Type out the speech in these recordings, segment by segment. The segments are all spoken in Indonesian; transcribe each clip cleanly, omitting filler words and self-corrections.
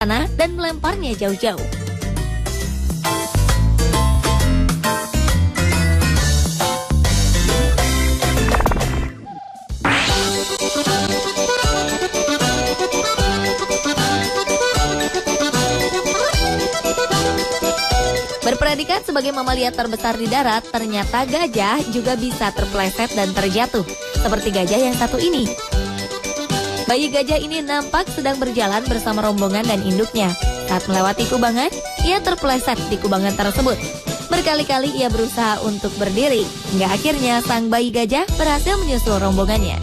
panah dan melemparnya jauh-jauh. Berpredikat sebagai mamalia terbesar di darat, ternyata gajah juga bisa terpeleset dan terjatuh, seperti gajah yang satu ini. Bayi gajah ini nampak sedang berjalan bersama rombongan dan induknya. Saat melewati kubangan, ia terpeleset di kubangan tersebut. Berkali-kali ia berusaha untuk berdiri, hingga akhirnya sang bayi gajah berhasil menyusul rombongannya.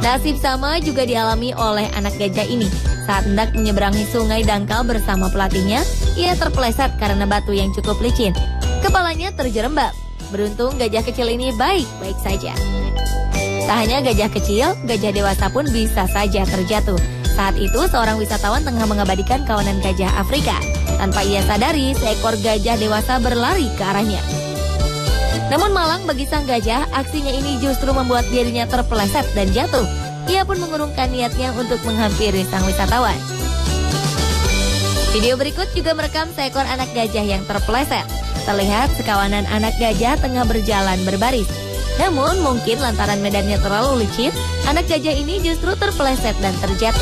Nasib sama juga dialami oleh anak gajah ini. Saat hendak menyeberangi sungai dangkal bersama pelatihnya, ia terpeleset karena batu yang cukup licin. Kepalanya terjerembab. Beruntung gajah kecil ini baik-baik saja. Tak hanya gajah kecil, gajah dewasa pun bisa saja terjatuh. Saat itu seorang wisatawan tengah mengabadikan kawanan gajah Afrika. Tanpa ia sadari, seekor gajah dewasa berlari ke arahnya. Namun malang bagi sang gajah, aksinya ini justru membuat dirinya terpeleset dan jatuh. Ia pun mengurungkan niatnya untuk menghampiri sang wisatawan. Video berikut juga merekam seekor anak gajah yang terpeleset. Terlihat sekawanan anak gajah tengah berjalan berbaris. Namun mungkin lantaran medannya terlalu licin, anak gajah ini justru terpeleset dan terjatuh.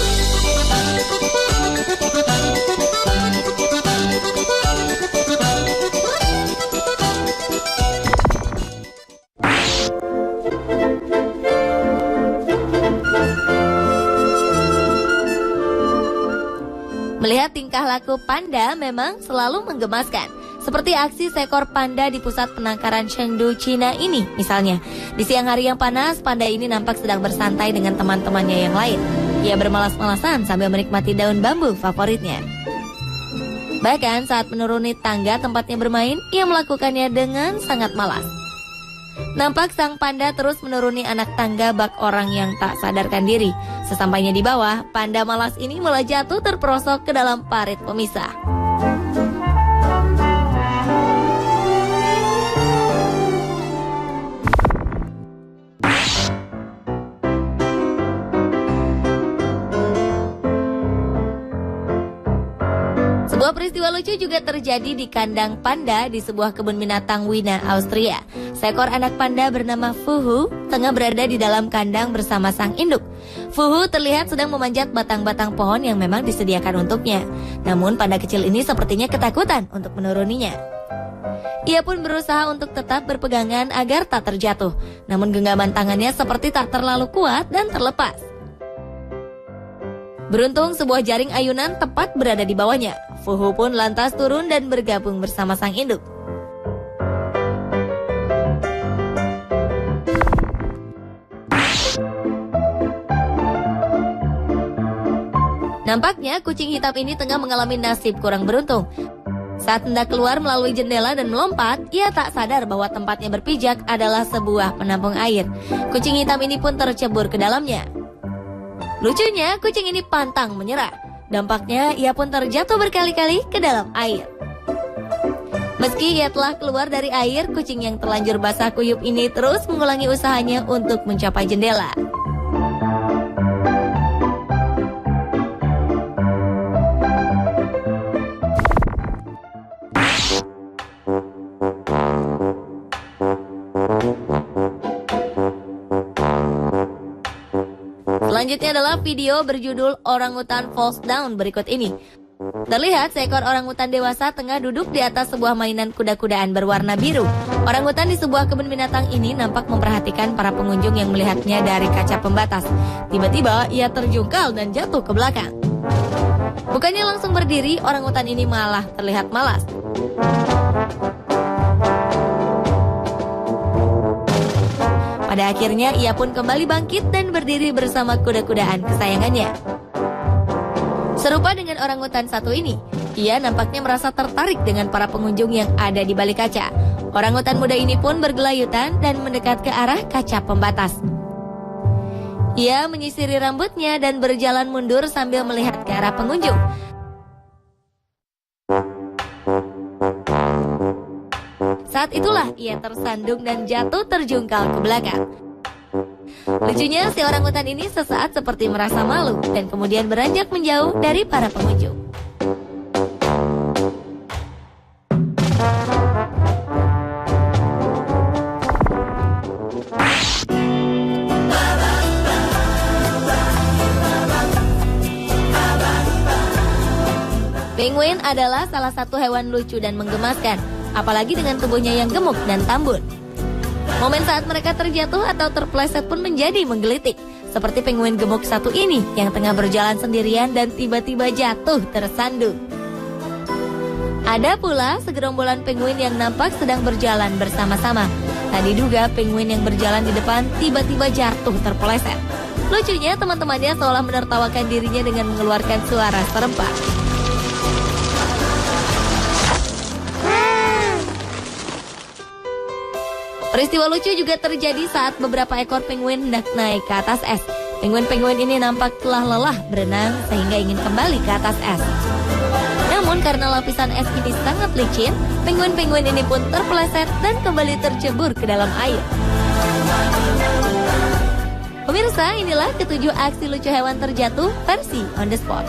Melihat tingkah laku panda memang selalu menggemaskan. Seperti aksi seekor panda di pusat penangkaran Chengdu, Cina ini misalnya. Di siang hari yang panas, panda ini nampak sedang bersantai dengan teman-temannya yang lain. Ia bermalas-malasan sambil menikmati daun bambu favoritnya. Bahkan saat menuruni tangga tempatnya bermain, ia melakukannya dengan sangat malas. Nampak sang panda terus menuruni anak tangga bak orang yang tak sadarkan diri. Sesampainya di bawah, panda malas ini mulai jatuh terperosok ke dalam parit pemisah. Sebuah peristiwa lucu juga terjadi di kandang panda di sebuah kebun binatang Wina, Austria. Seekor anak panda bernama Fuhu tengah berada di dalam kandang bersama sang induk. Fuhu terlihat sedang memanjat batang-batang pohon yang memang disediakan untuknya. Namun panda kecil ini sepertinya ketakutan untuk menuruninya. Ia pun berusaha untuk tetap berpegangan agar tak terjatuh. Namun genggaman tangannya seperti tak terlalu kuat dan terlepas. Beruntung sebuah jaring ayunan tepat berada di bawahnya. Fuhu pun lantas turun dan bergabung bersama sang induk. Nampaknya kucing hitam ini tengah mengalami nasib kurang beruntung. Saat hendak keluar melalui jendela dan melompat, ia tak sadar bahwa tempatnya berpijak adalah sebuah penampung air. Kucing hitam ini pun tercebur ke dalamnya. Lucunya, kucing ini pantang menyerah. Dampaknya, ia pun terjatuh berkali-kali ke dalam air. Meski ia telah keluar dari air, kucing yang terlanjur basah kuyup ini terus mengulangi usahanya untuk mencapai jendela. Selanjutnya adalah video berjudul Orangutan Falls Down berikut ini. Terlihat seekor orangutan dewasa tengah duduk di atas sebuah mainan kuda-kudaan berwarna biru. Orangutan di sebuah kebun binatang ini nampak memperhatikan para pengunjung yang melihatnya dari kaca pembatas. Tiba-tiba ia terjungkal dan jatuh ke belakang. Bukannya langsung berdiri, orangutan ini malah terlihat malas. Pada akhirnya ia pun kembali bangkit dan berdiri bersama kuda-kudaan kesayangannya. Serupa dengan orangutan satu ini, ia nampaknya merasa tertarik dengan para pengunjung yang ada di balik kaca. Orangutan muda ini pun bergelayutan dan mendekat ke arah kaca pembatas. Ia menyisiri rambutnya dan berjalan mundur sambil melihat ke arah pengunjung. Saat itulah ia tersandung dan jatuh terjungkal ke belakang. Lucunya, si orangutan ini sesaat seperti merasa malu dan kemudian beranjak menjauh dari para pengunjung. Penguin adalah salah satu hewan lucu dan menggemaskan, apalagi dengan tubuhnya yang gemuk dan tambun. Momen saat mereka terjatuh atau terpleset pun menjadi menggelitik, seperti penguin gemuk satu ini yang tengah berjalan sendirian dan tiba-tiba jatuh tersandung. Ada pula segerombolan penguin yang nampak sedang berjalan bersama-sama. Tadi juga penguin yang berjalan di depan tiba-tiba jatuh terpeleset. Lucunya teman-temannya seolah menertawakan dirinya dengan mengeluarkan suara serempak. Peristiwa lucu juga terjadi saat beberapa ekor penguin hendak naik ke atas es. Penguin-penguin ini nampak telah lelah berenang sehingga ingin kembali ke atas es. Namun karena lapisan es ini sangat licin, penguin-penguin ini pun terpeleset dan kembali tercebur ke dalam air. Pemirsa, inilah ketujuh aksi lucu hewan terjatuh versi On The Spot.